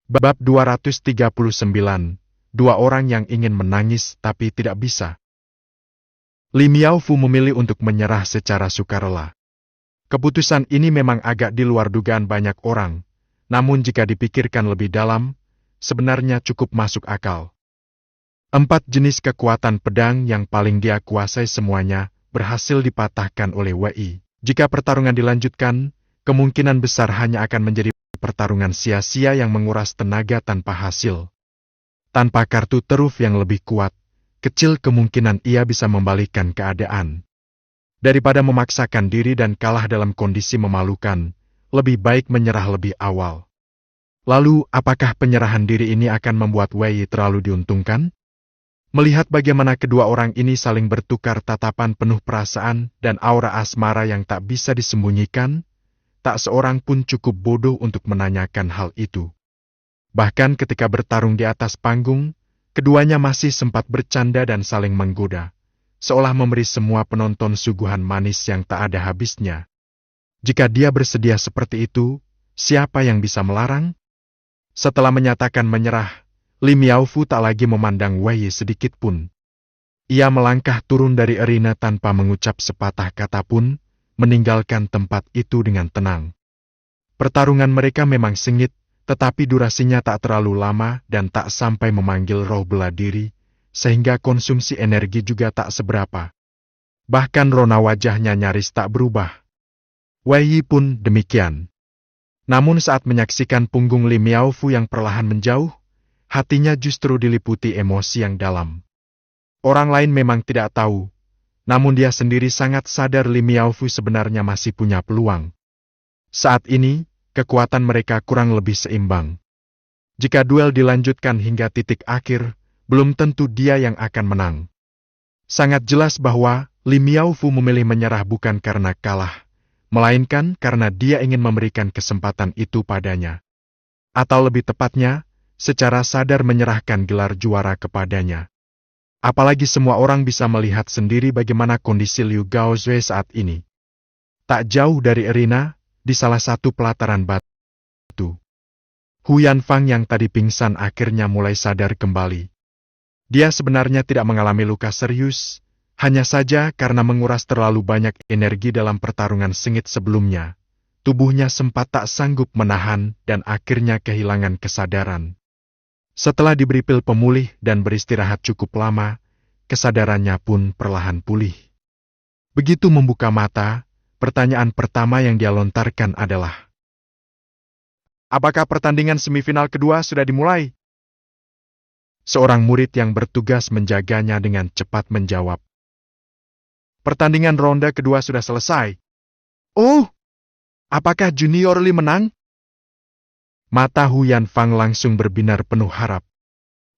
Bab 239. Dua orang yang ingin menangis tapi tidak bisa. Li Miaofu memilih untuk menyerah secara sukarela. Keputusan ini memang agak di luar dugaan banyak orang, namun jika dipikirkan lebih dalam, sebenarnya cukup masuk akal. 4 jenis kekuatan pedang yang paling dia kuasai semuanya berhasil dipatahkan oleh Wei. Jika pertarungan dilanjutkan, kemungkinan besar hanya akan menjadi pertarungan sia-sia yang menguras tenaga tanpa hasil. Tanpa kartu teruf yang lebih kuat, kecil kemungkinan ia bisa membalikkan keadaan. Daripada memaksakan diri dan kalah dalam kondisi memalukan, lebih baik menyerah lebih awal. Lalu, apakah penyerahan diri ini akan membuat Wei terlalu diuntungkan? Melihat bagaimana kedua orang ini saling bertukar tatapan penuh perasaan dan aura asmara yang tak bisa disembunyikan, tak seorang pun cukup bodoh untuk menanyakan hal itu. Bahkan ketika bertarung di atas panggung, keduanya masih sempat bercanda dan saling menggoda, seolah memberi semua penonton suguhan manis yang tak ada habisnya. Jika dia bersedia seperti itu, siapa yang bisa melarang? Setelah menyatakan menyerah, Li Miaofu tak lagi memandang Wei sedikit pun. Ia melangkah turun dari arena tanpa mengucap sepatah kata pun, meninggalkan tempat itu dengan tenang. Pertarungan mereka memang sengit, tetapi durasinya tak terlalu lama dan tak sampai memanggil roh bela diri, sehingga konsumsi energi juga tak seberapa. Bahkan rona wajahnya nyaris tak berubah. Wei pun demikian. Namun saat menyaksikan punggung Li Miaofu yang perlahan menjauh, hatinya justru diliputi emosi yang dalam. Orang lain memang tidak tahu, namun dia sendiri sangat sadar Li Miaofu sebenarnya masih punya peluang. Saat ini, kekuatan mereka kurang lebih seimbang. Jika duel dilanjutkan hingga titik akhir, belum tentu dia yang akan menang. Sangat jelas bahwa Li Miaofu memilih menyerah bukan karena kalah, melainkan karena dia ingin memberikan kesempatan itu padanya. Atau lebih tepatnya, secara sadar menyerahkan gelar juara kepadanya. Apalagi semua orang bisa melihat sendiri bagaimana kondisi Liu Gaozue saat ini. Tak jauh dari arena, di salah satu pelataran batu, Hu Yanfang yang tadi pingsan akhirnya mulai sadar kembali. Dia sebenarnya tidak mengalami luka serius, hanya saja karena menguras terlalu banyak energi dalam pertarungan sengit sebelumnya. Tubuhnya sempat tak sanggup menahan dan akhirnya kehilangan kesadaran. Setelah diberi pil pemulih dan beristirahat cukup lama, kesadarannya pun perlahan pulih. Begitu membuka mata, pertanyaan pertama yang dia lontarkan adalah, "Apakah pertandingan semifinal kedua sudah dimulai?" Seorang murid yang bertugas menjaganya dengan cepat menjawab, "Pertandingan ronde kedua sudah selesai." "Oh, apakah Junior Li menang?" Mata Hu Yanfang langsung berbinar penuh harap.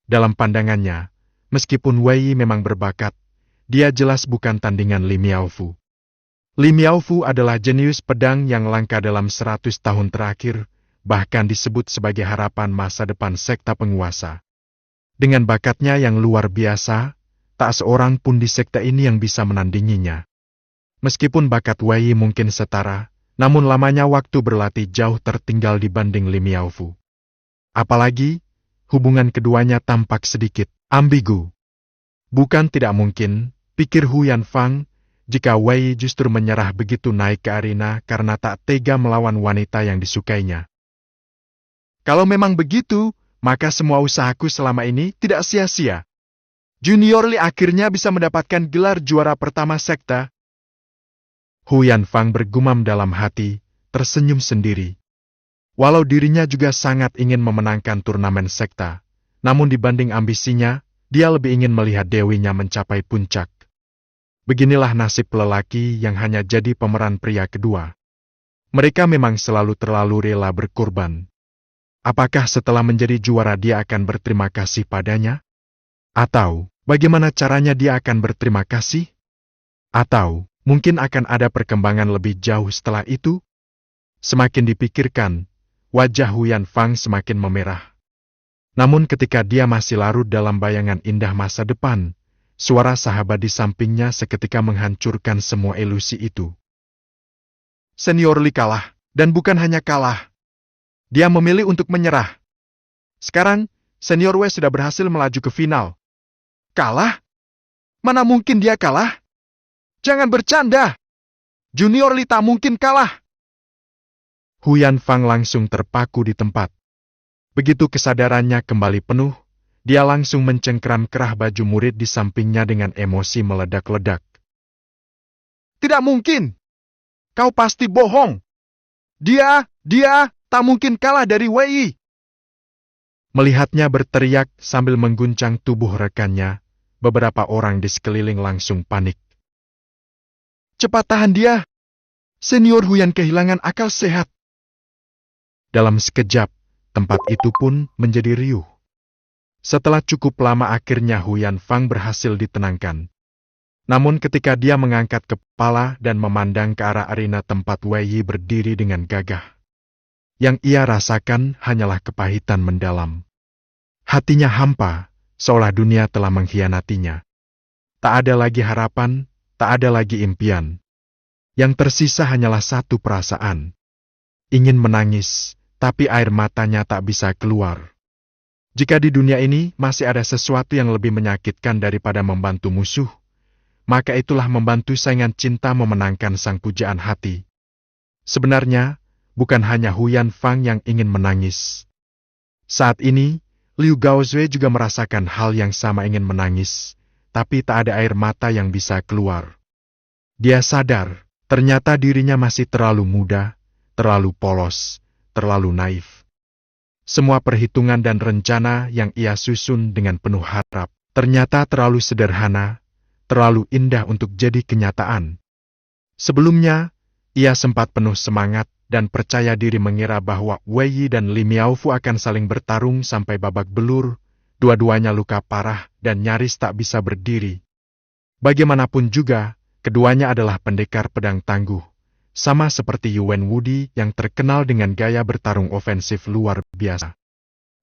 Dalam pandangannya, meskipun Wei memang berbakat, dia jelas bukan tandingan Li Miaofu. Li Miaofu adalah jenius pedang yang langka dalam 100 tahun terakhir, bahkan disebut sebagai harapan masa depan sekta penguasa. Dengan bakatnya yang luar biasa, tak seorang pun di sekta ini yang bisa menandinginya. Meskipun bakat Wei mungkin setara, namun lamanya waktu berlatih jauh tertinggal dibanding Li Miaofu. Apalagi, hubungan keduanya tampak sedikit ambigu. Bukan tidak mungkin, pikir Hu Yanfang, jika Wei justru menyerah begitu naik ke arena karena tak tega melawan wanita yang disukainya. Kalau memang begitu, maka semua usahaku selama ini tidak sia-sia. Junior Li akhirnya bisa mendapatkan gelar juara pertama sekta. Hu Yanfang bergumam dalam hati, tersenyum sendiri. Walau dirinya juga sangat ingin memenangkan turnamen sekta, namun dibanding ambisinya, dia lebih ingin melihat dewinya mencapai puncak. Beginilah nasib lelaki yang hanya jadi pemeran pria kedua. Mereka memang selalu terlalu rela berkorban. Apakah setelah menjadi juara dia akan berterima kasih padanya? Atau, bagaimana caranya dia akan berterima kasih? Atau, mungkin akan ada perkembangan lebih jauh setelah itu? Semakin dipikirkan, wajah Hu Yanfang semakin memerah. Namun ketika dia masih larut dalam bayangan indah masa depan, suara sahabat di sampingnya seketika menghancurkan semua ilusi itu. Senior Li kalah, dan bukan hanya kalah. Dia memilih untuk menyerah. Sekarang, Senior Wei sudah berhasil melaju ke final. Kalah? Mana mungkin dia kalah? Jangan bercanda! Junior Li tak mungkin kalah! Huyan Fang langsung terpaku di tempat. Begitu kesadarannya kembali penuh, dia langsung mencengkeram kerah baju murid di sampingnya dengan emosi meledak-ledak. Tidak mungkin! Kau pasti bohong! Dia tak mungkin kalah dari Wei. Melihatnya berteriak sambil mengguncang tubuh rekannya, beberapa orang di sekeliling langsung panik. Cepat tahan dia! Senior Huyan kehilangan akal sehat. Dalam sekejap, tempat itu pun menjadi riuh. Setelah cukup lama akhirnya Huyan Fang berhasil ditenangkan. Namun ketika dia mengangkat kepala dan memandang ke arah arena tempat Wei Yi berdiri dengan gagah, yang ia rasakan hanyalah kepahitan mendalam. Hatinya hampa, seolah dunia telah mengkhianatinya. Tak ada lagi harapan, tak ada lagi impian. Yang tersisa hanyalah satu perasaan. Ingin menangis, tapi air matanya tak bisa keluar. Jika di dunia ini masih ada sesuatu yang lebih menyakitkan daripada membantu musuh, maka itulah membantu saingan cinta memenangkan sang pujaan hati. Sebenarnya, bukan hanya Huyan Fang yang ingin menangis. Saat ini, Liu Gaozue juga merasakan hal yang sama, ingin menangis, tapi tak ada air mata yang bisa keluar. Dia sadar, ternyata dirinya masih terlalu muda, terlalu polos, terlalu naif. Semua perhitungan dan rencana yang ia susun dengan penuh harap, ternyata terlalu sederhana, terlalu indah untuk jadi kenyataan. Sebelumnya, ia sempat penuh semangat dan percaya diri mengira bahwa Wei Yi dan Li Miaofu akan saling bertarung sampai babak belur, dua-duanya luka parah dan nyaris tak bisa berdiri. Bagaimanapun juga, keduanya adalah pendekar pedang tangguh, sama seperti Yuan Wudi yang terkenal dengan gaya bertarung ofensif luar biasa.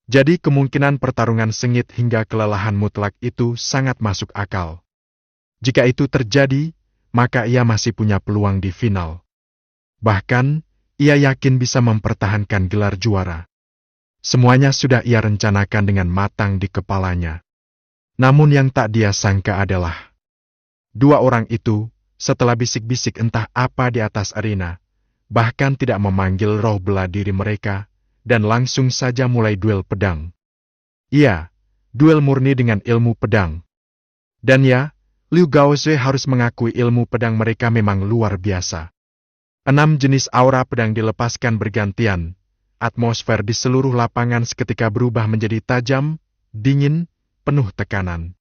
Jadi kemungkinan pertarungan sengit hingga kelelahan mutlak itu sangat masuk akal. Jika itu terjadi, maka ia masih punya peluang di final. Bahkan, ia yakin bisa mempertahankan gelar juara. Semuanya sudah ia rencanakan dengan matang di kepalanya. Namun yang tak dia sangka adalah, dua orang itu, setelah bisik-bisik entah apa di atas arena, bahkan tidak memanggil roh bela diri mereka, dan langsung saja mulai duel pedang. Iya, duel murni dengan ilmu pedang. Dan ya, Liu Gaozue harus mengakui ilmu pedang mereka memang luar biasa. 6 jenis aura pedang dilepaskan bergantian. Atmosfer di seluruh lapangan seketika berubah menjadi tajam, dingin, penuh tekanan.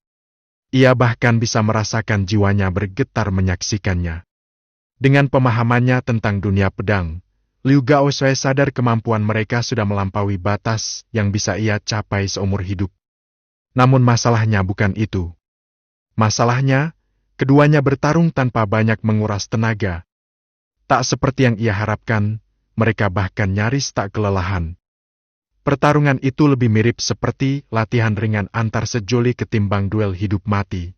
Ia bahkan bisa merasakan jiwanya bergetar menyaksikannya. Dengan pemahamannya tentang dunia pedang, Liu Gaozue sadar kemampuan mereka sudah melampaui batas yang bisa ia capai seumur hidup. Namun masalahnya bukan itu. Masalahnya, keduanya bertarung tanpa banyak menguras tenaga. Tak seperti yang ia harapkan, mereka bahkan nyaris tak kelelahan. Pertarungan itu lebih mirip seperti latihan ringan antar sejoli ketimbang duel hidup mati.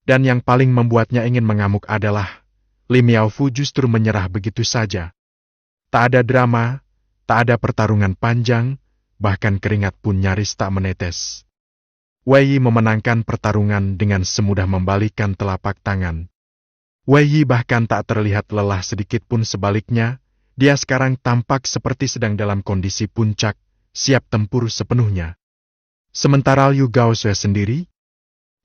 Dan yang paling membuatnya ingin mengamuk adalah, Li Miaofu justru menyerah begitu saja. Tak ada drama, tak ada pertarungan panjang, bahkan keringat pun nyaris tak menetes. Wei Yi memenangkan pertarungan dengan semudah membalikkan telapak tangan. Wei Yi bahkan tak terlihat lelah sedikit pun, sebaliknya, dia sekarang tampak seperti sedang dalam kondisi puncak, siap tempur sepenuhnya. Sementara Liu Gaozue sendiri,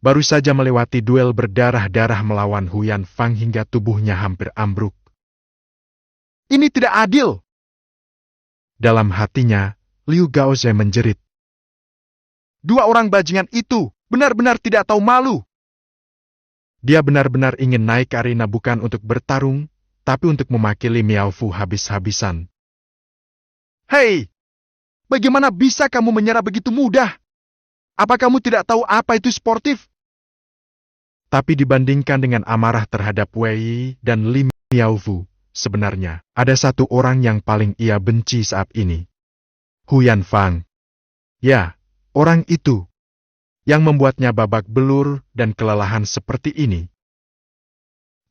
baru saja melewati duel berdarah-darah melawan Huyan Fang hingga tubuhnya hampir ambruk. Ini tidak adil! Dalam hatinya, Liu Gaozue menjerit. Dua orang bajingan itu benar-benar tidak tahu malu. Dia benar-benar ingin naik ke arena bukan untuk bertarung, tapi untuk memaki Li Miaofu habis-habisan. Hei! Bagaimana bisa kamu menyerah begitu mudah? Apa kamu tidak tahu apa itu sportif? Tapi dibandingkan dengan amarah terhadap Wei Yi dan Li Miaofu, sebenarnya ada satu orang yang paling ia benci saat ini. Huyan Fang. Ya, orang itu. Yang membuatnya babak belur dan kelelahan seperti ini.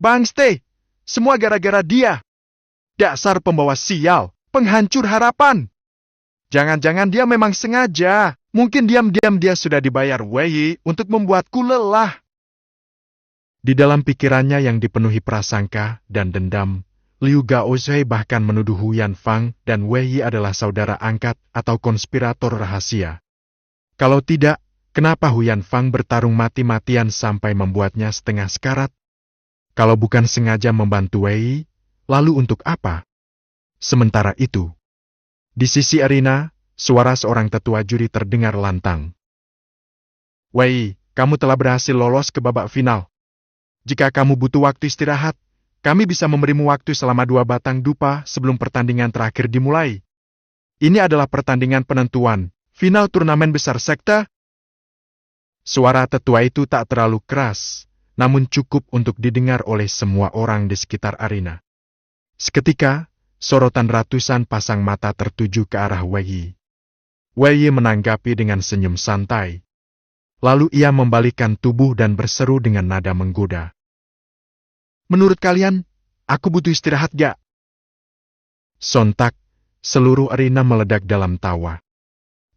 Bangste! Semua gara-gara dia. Dasar pembawa sial, penghancur harapan. Jangan-jangan dia memang sengaja. Mungkin diam-diam dia sudah dibayar Wei Yi untuk membuatku lelah. Di dalam pikirannya yang dipenuhi prasangka dan dendam, Liu Gaozhui bahkan menuduh Huyan Fang dan Wei Yi adalah saudara angkat atau konspirator rahasia. Kalau tidak, kenapa Huyan Fang bertarung mati-matian sampai membuatnya setengah sekarat? Kalau bukan sengaja membantu Wei Yi, lalu untuk apa? Sementara itu, di sisi arena, suara seorang tetua juri terdengar lantang. Wei Yi, kamu telah berhasil lolos ke babak final. Jika kamu butuh waktu istirahat, kami bisa memberimu waktu selama 2 batang dupa sebelum pertandingan terakhir dimulai. Ini adalah pertandingan penentuan, final turnamen besar sekte. Suara tetua itu tak terlalu keras, namun cukup untuk didengar oleh semua orang di sekitar arena. Seketika, sorotan ratusan pasang mata tertuju ke arah Wei Yi. Wei Yi menanggapi dengan senyum santai. Lalu ia membalikkan tubuh dan berseru dengan nada menggoda. Menurut kalian, aku butuh istirahat gak? Sontak, seluruh arena meledak dalam tawa.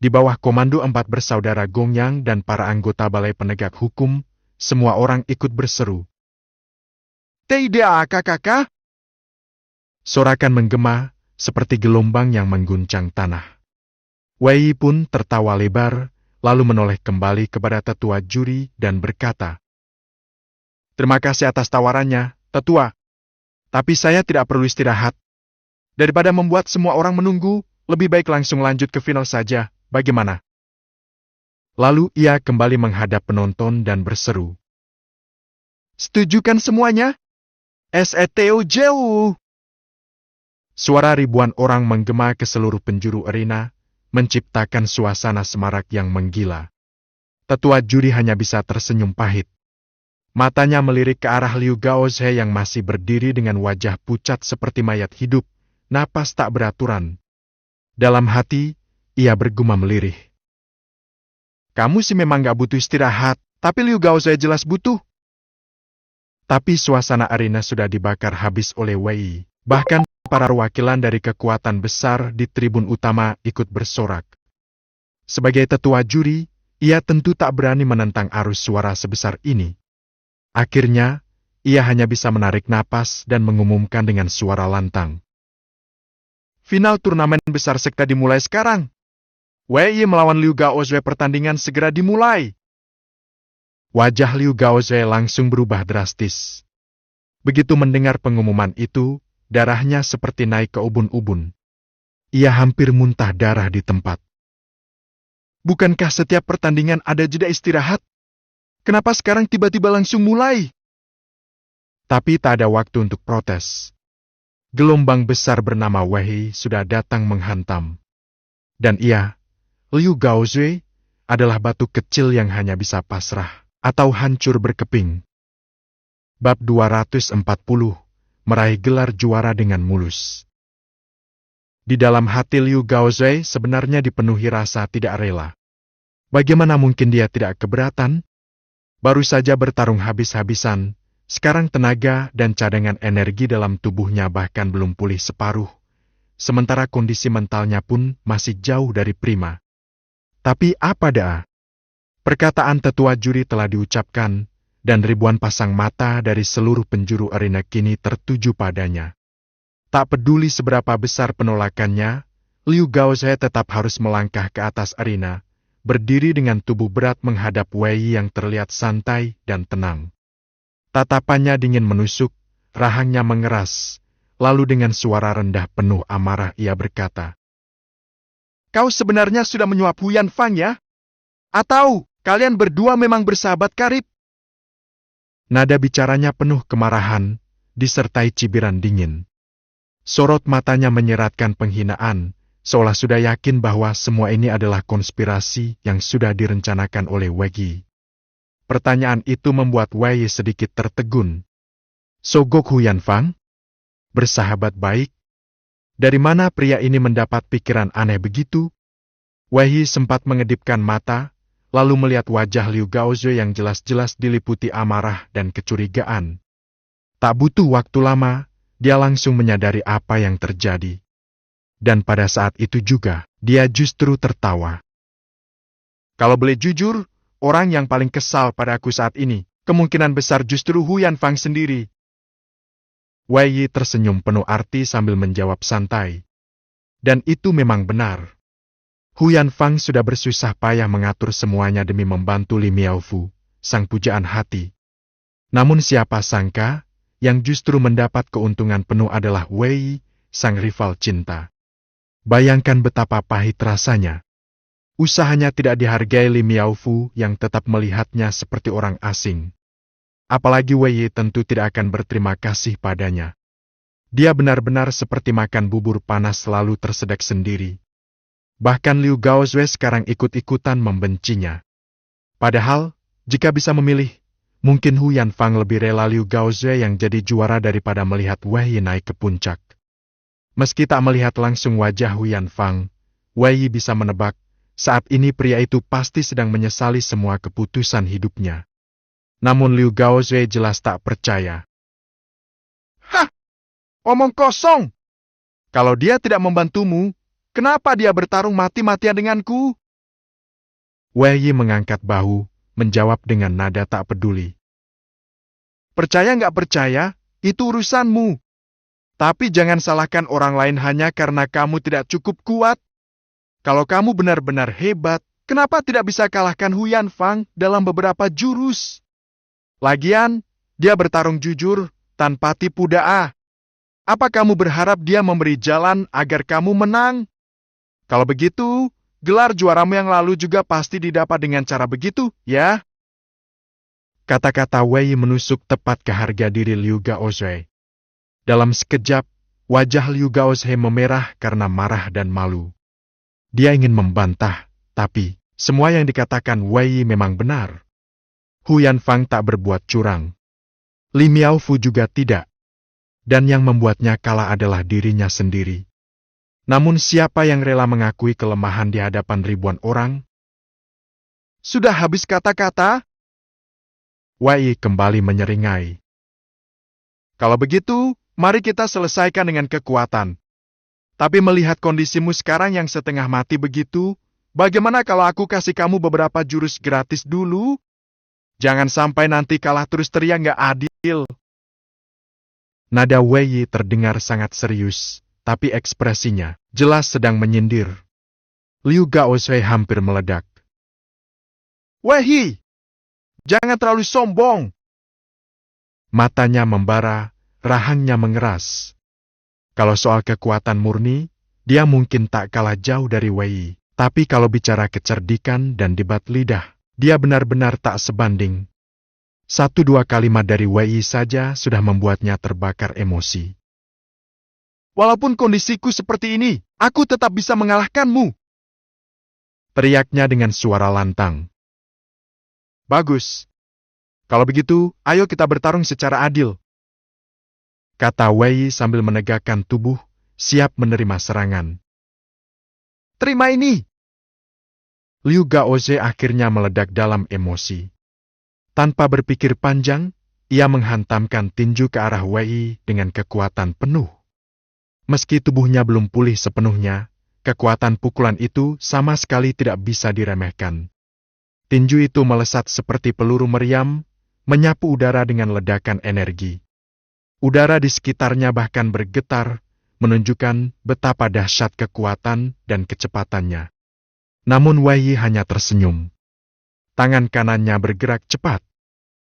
Di bawah komando 4 bersaudara Gongyang dan para anggota Balai Penegak Hukum, semua orang ikut berseru. Tidak, kakak. Sorakan menggema, seperti gelombang yang mengguncang tanah. Wei Yi pun tertawa lebar, lalu menoleh kembali kepada tetua juri dan berkata, Terima kasih atas tawarannya, tetua. Tapi saya tidak perlu istirahat. Daripada membuat semua orang menunggu, lebih baik langsung lanjut ke final saja, bagaimana? Lalu ia kembali menghadap penonton dan berseru. Setujukan semuanya? SETO. Suara ribuan orang menggema ke seluruh penjuru arena, menciptakan suasana semarak yang menggila. Tetua juri hanya bisa tersenyum pahit. Matanya melirik ke arah Liu Gaozhe yang masih berdiri dengan wajah pucat seperti mayat hidup, napas tak beraturan. Dalam hati, ia bergumam lirih. Kamu sih memang gak butuh istirahat, tapi Liu Gaozhe jelas butuh. Tapi suasana arena sudah dibakar habis oleh Wei Yi. Bahkan para perwakilan dari kekuatan besar di tribun utama ikut bersorak. Sebagai tetua juri, ia tentu tak berani menentang arus suara sebesar ini. Akhirnya, ia hanya bisa menarik napas dan mengumumkan dengan suara lantang. Final turnamen besar sekte dimulai sekarang. Wei Yi melawan Liu Gaozhe, pertandingan segera dimulai. Wajah Liu Gaozhe langsung berubah drastis. Begitu mendengar pengumuman itu, darahnya seperti naik ke ubun-ubun. Ia hampir muntah darah di tempat. Bukankah setiap pertandingan ada jeda istirahat? Kenapa sekarang tiba-tiba langsung mulai? Tapi tak ada waktu untuk protes. Gelombang besar bernama Wei Yi sudah datang menghantam. Dan ia, Liu Gaozhe, adalah batu kecil yang hanya bisa pasrah atau hancur berkeping. Bab 240, meraih gelar juara dengan mulus. Di dalam hati Liu Gaozhe sebenarnya dipenuhi rasa tidak rela. Bagaimana mungkin dia tidak keberatan? Baru saja bertarung habis-habisan, sekarang tenaga dan cadangan energi dalam tubuhnya bahkan belum pulih separuh, sementara kondisi mentalnya pun masih jauh dari prima. Tapi apa dah? Perkataan tetua juri telah diucapkan, dan ribuan pasang mata dari seluruh penjuru arena kini tertuju padanya. Tak peduli seberapa besar penolakannya, Liu Gaozhe tetap harus melangkah ke atas arena, berdiri dengan tubuh berat menghadap Wei Yi yang terlihat santai dan tenang. Tatapannya dingin menusuk, rahangnya mengeras, lalu dengan suara rendah penuh amarah ia berkata, Kau sebenarnya sudah menyuap Huyan Fang ya? Atau kalian berdua memang bersahabat karib? Nada bicaranya penuh kemarahan, disertai cibiran dingin. Sorot matanya menyeratkan penghinaan, seolah sudah yakin bahwa semua ini adalah konspirasi yang sudah direncanakan oleh Wei Yi. Pertanyaan itu membuat Wei Yi sedikit tertegun. Sogok Huyan Fang? Bersahabat baik? Dari mana pria ini mendapat pikiran aneh begitu? Wei Yi sempat mengedipkan mata, lalu melihat wajah Liu Gaozhe yang jelas-jelas diliputi amarah dan kecurigaan. Tak butuh waktu lama, dia langsung menyadari apa yang terjadi. Dan pada saat itu juga, dia justru tertawa. Kalau boleh jujur, orang yang paling kesal padaku saat ini, kemungkinan besar justru Huyan Fang sendiri. Wei Yi tersenyum penuh arti sambil menjawab santai. Dan itu memang benar. Huyan Fang sudah bersusah payah mengatur semuanya demi membantu Li Miaofu, sang pujaan hati. Namun siapa sangka, yang justru mendapat keuntungan penuh adalah Wei Yi, sang rival cinta. Bayangkan betapa pahit rasanya. Usahanya tidak dihargai Li Miaofu yang tetap melihatnya seperti orang asing. Apalagi Wei Yi tentu tidak akan berterima kasih padanya. Dia benar-benar seperti makan bubur panas lalu tersedak sendiri. Bahkan Liu Gaozue sekarang ikut-ikutan membencinya. Padahal, jika bisa memilih, mungkin Huyan Fang lebih rela Liu Gaozue yang jadi juara daripada melihat Wei Yi naik ke puncak. Meski tak melihat langsung wajah Huyan Fang, Wei Yi bisa menebak, saat ini pria itu pasti sedang menyesali semua keputusan hidupnya. Namun Liu Gaozue jelas tak percaya. Hah! Omong kosong! Kalau dia tidak membantumu, kenapa dia bertarung mati-matian denganku? Wei Yi mengangkat bahu, menjawab dengan nada tak peduli. Percaya nggak percaya, itu urusanmu. Tapi jangan salahkan orang lain hanya karena kamu tidak cukup kuat. Kalau kamu benar-benar hebat, kenapa tidak bisa kalahkan Huyan Fang dalam beberapa jurus? Lagian, dia bertarung jujur, tanpa tipu daya. Apa kamu berharap dia memberi jalan agar kamu menang? Kalau begitu, gelar juaramu yang lalu juga pasti didapat dengan cara begitu, ya? Kata-kata Wei Yi menusuk tepat ke harga diri Liu Gaozue. Dalam sekejap, wajah Liu Gaozue memerah karena marah dan malu. Dia ingin membantah, tapi semua yang dikatakan Wei Yi memang benar. Huyan Fang tak berbuat curang. Li Miaofu juga tidak. Dan yang membuatnya kalah adalah dirinya sendiri. Namun siapa yang rela mengakui kelemahan di hadapan ribuan orang? Sudah habis kata-kata? Wei Yi kembali menyeringai. Kalau begitu, mari kita selesaikan dengan kekuatan. Tapi melihat kondisimu sekarang yang setengah mati begitu, bagaimana kalau aku kasih kamu beberapa jurus gratis dulu? Jangan sampai nanti kalah terus teriak nggak adil. Nada Wei Yi terdengar sangat serius, tapi ekspresinya jelas sedang menyindir. Liu Gaozue hampir meledak. Wei Yi, jangan terlalu sombong. Matanya membara, rahangnya mengeras. Kalau soal kekuatan murni, dia mungkin tak kalah jauh dari Wei Yi. Tapi kalau bicara kecerdikan dan debat lidah, dia benar-benar tak sebanding. 1-2 kalimat dari Wei Yi saja sudah membuatnya terbakar emosi. Walaupun kondisiku seperti ini, aku tetap bisa mengalahkanmu. Teriaknya dengan suara lantang. Bagus. Kalau begitu, ayo kita bertarung secara adil. Kata Wei Yi sambil menegakkan tubuh, siap menerima serangan. Terima ini! Liu Gaozue akhirnya meledak dalam emosi. Tanpa berpikir panjang, ia menghantamkan tinju ke arah Wei Yi dengan kekuatan penuh. Meski tubuhnya belum pulih sepenuhnya, kekuatan pukulan itu sama sekali tidak bisa diremehkan. Tinju itu melesat seperti peluru meriam, menyapu udara dengan ledakan energi. Udara di sekitarnya bahkan bergetar, menunjukkan betapa dahsyat kekuatan dan kecepatannya. Namun Wei Yi hanya tersenyum. Tangan kanannya bergerak cepat.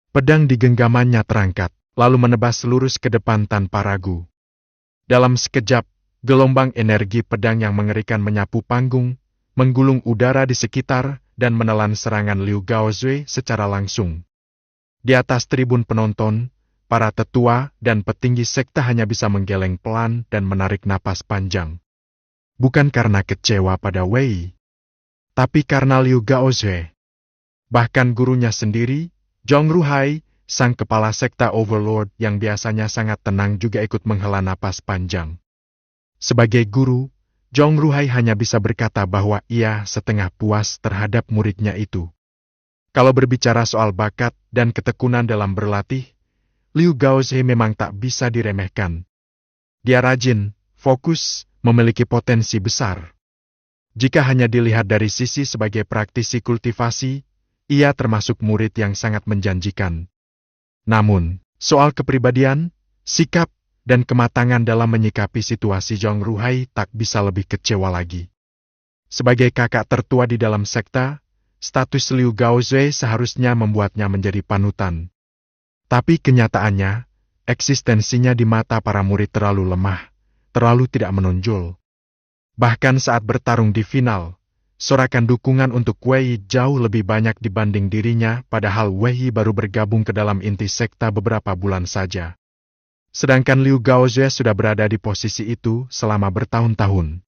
Pedang di genggamannya terangkat, lalu menebas lurus ke depan tanpa ragu. Dalam sekejap, gelombang energi pedang yang mengerikan menyapu panggung, menggulung udara di sekitar, dan menelan serangan Liu Gaozue secara langsung. Di atas tribun penonton, para tetua dan petinggi sekte hanya bisa menggeleng pelan dan menarik napas panjang. Bukan karena kecewa pada Wei Yi, tapi karena Liu Gaozue. Bahkan gurunya sendiri, Zhong Ruhai, sang kepala sekte Overlord yang biasanya sangat tenang juga ikut menghela napas panjang. Sebagai guru, Zhong Ruhai hanya bisa berkata bahwa ia setengah puas terhadap muridnya itu. Kalau berbicara soal bakat dan ketekunan dalam berlatih, Liu Gaozue memang tak bisa diremehkan. Dia rajin, fokus, memiliki potensi besar. Jika hanya dilihat dari sisi sebagai praktisi kultivasi, ia termasuk murid yang sangat menjanjikan. Namun, soal kepribadian, sikap, dan kematangan dalam menyikapi situasi Zhong Ruhai tak bisa lebih kecewa lagi. Sebagai kakak tertua di dalam sekta, status Liu Gaozue seharusnya membuatnya menjadi panutan. Tapi kenyataannya, eksistensinya di mata para murid terlalu lemah, terlalu tidak menonjol. Bahkan saat bertarung di final, sorakan dukungan untuk Wei jauh lebih banyak dibanding dirinya, padahal Wei baru bergabung ke dalam inti sekta beberapa bulan saja. Sedangkan Liu Gaozue sudah berada di posisi itu selama bertahun-tahun.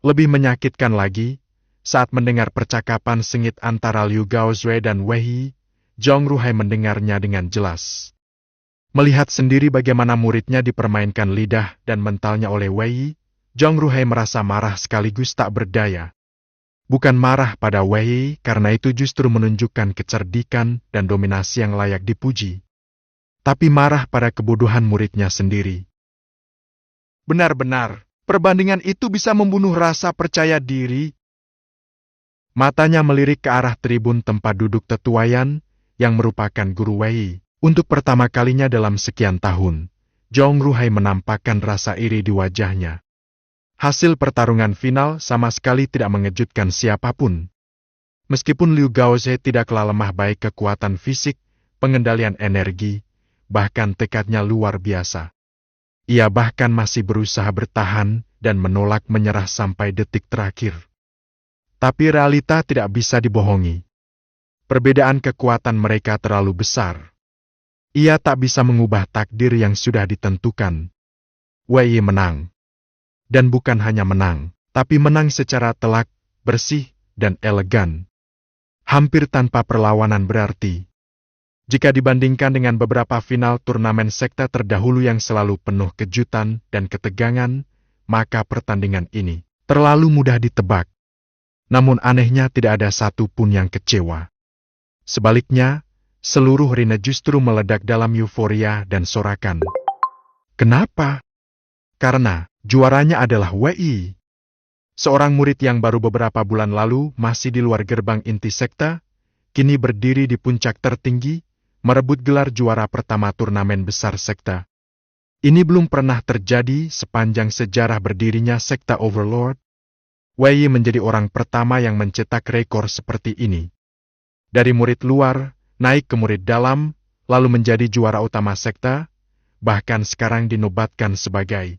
Lebih menyakitkan lagi, saat mendengar percakapan sengit antara Liu Gaozue dan Wei, Zhong Ruhai mendengarnya dengan jelas. Melihat sendiri bagaimana muridnya dipermainkan lidah dan mentalnya oleh Wei, Zhong Ruhai merasa marah sekaligus tak berdaya. Bukan marah pada Wei karena itu justru menunjukkan kecerdikan dan dominasi yang layak dipuji. Tapi marah pada kebodohan muridnya sendiri. Benar-benar, perbandingan itu bisa membunuh rasa percaya diri. Matanya melirik ke arah tribun tempat duduk Tetuayan, yang merupakan guru Wei. Untuk pertama kalinya dalam sekian tahun, Zhong Ruhai menampakkan rasa iri di wajahnya. Hasil pertarungan final sama sekali tidak mengejutkan siapapun. Meskipun Liu Gaozue tidaklah lemah baik kekuatan fisik, pengendalian energi, bahkan tekadnya luar biasa. Ia bahkan masih berusaha bertahan dan menolak menyerah sampai detik terakhir. Tapi realita tidak bisa dibohongi. Perbedaan kekuatan mereka terlalu besar. Ia tak bisa mengubah takdir yang sudah ditentukan. Wei menang. Dan bukan hanya menang, tapi menang secara telak, bersih, dan elegan. Hampir tanpa perlawanan berarti. Jika dibandingkan dengan beberapa final turnamen sekta terdahulu yang selalu penuh kejutan dan ketegangan, maka pertandingan ini terlalu mudah ditebak. Namun anehnya tidak ada satu pun yang kecewa. Sebaliknya, seluruh arena justru meledak dalam euforia dan sorakan. Kenapa? Karena juaranya adalah Wei. Seorang murid yang baru beberapa bulan lalu masih di luar gerbang inti sekta, kini berdiri di puncak tertinggi, merebut gelar juara pertama turnamen besar sekta. Ini belum pernah terjadi sepanjang sejarah berdirinya sekta Overlord. Wei menjadi orang pertama yang mencetak rekor seperti ini. Dari murid luar, naik ke murid dalam, lalu menjadi juara utama sekta, bahkan sekarang dinobatkan sebagai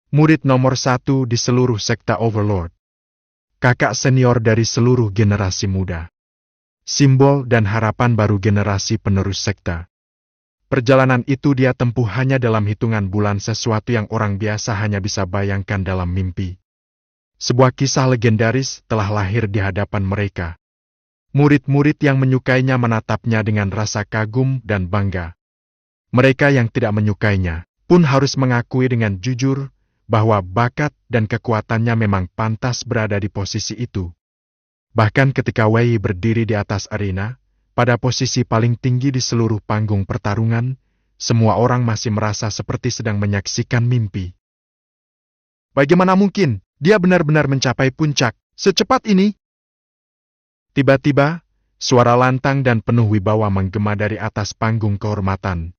murid nomor 1 di seluruh sekta Overlord. Kakak senior dari seluruh generasi muda. Simbol dan harapan baru generasi penerus sekta. Perjalanan itu dia tempuh hanya dalam hitungan bulan, sesuatu yang orang biasa hanya bisa bayangkan dalam mimpi. Sebuah kisah legendaris telah lahir di hadapan mereka. Murid-murid yang menyukainya menatapnya dengan rasa kagum dan bangga. Mereka yang tidak menyukainya pun harus mengakui dengan jujur bahwa bakat dan kekuatannya memang pantas berada di posisi itu. Bahkan ketika Wei berdiri di atas arena, pada posisi paling tinggi di seluruh panggung pertarungan, semua orang masih merasa seperti sedang menyaksikan mimpi. Bagaimana mungkin dia benar-benar mencapai puncak secepat ini? Tiba-tiba, suara lantang dan penuh wibawa menggema dari atas panggung kehormatan.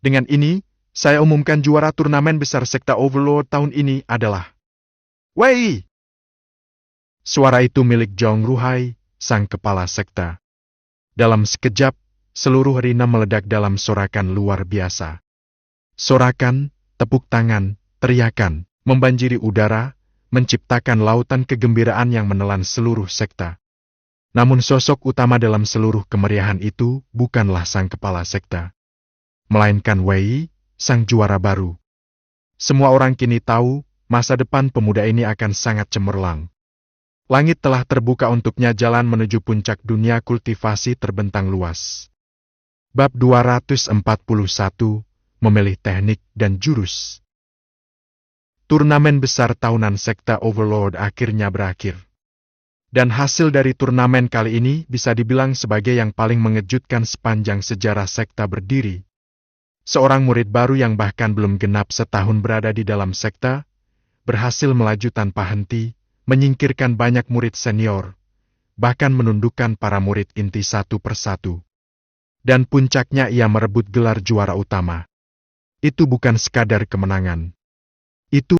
Dengan ini, saya umumkan juara turnamen besar sekta Overlord tahun ini adalah Wei. Suara itu milik Zhong Ruhai, sang kepala sekta. Dalam sekejap, seluruh arena meledak dalam sorakan luar biasa. Sorakan, tepuk tangan, teriakan, membanjiri udara, menciptakan lautan kegembiraan yang menelan seluruh sekta. Namun sosok utama dalam seluruh kemeriahan itu bukanlah sang kepala sekta, melainkan Wei, sang juara baru. Semua orang kini tahu, masa depan pemuda ini akan sangat cemerlang. Langit telah terbuka untuknya, jalan menuju puncak dunia kultivasi terbentang luas. Bab 241, Memilih Teknik dan Jurus. Turnamen besar tahunan sekta Overlord akhirnya berakhir. Dan hasil dari turnamen kali ini bisa dibilang sebagai yang paling mengejutkan sepanjang sejarah sekta berdiri. Seorang murid baru yang bahkan belum genap setahun berada di dalam sekta, berhasil melaju tanpa henti, menyingkirkan banyak murid senior, bahkan menundukkan para murid inti satu persatu. Dan puncaknya ia merebut gelar juara utama. Itu bukan sekadar kemenangan. Itu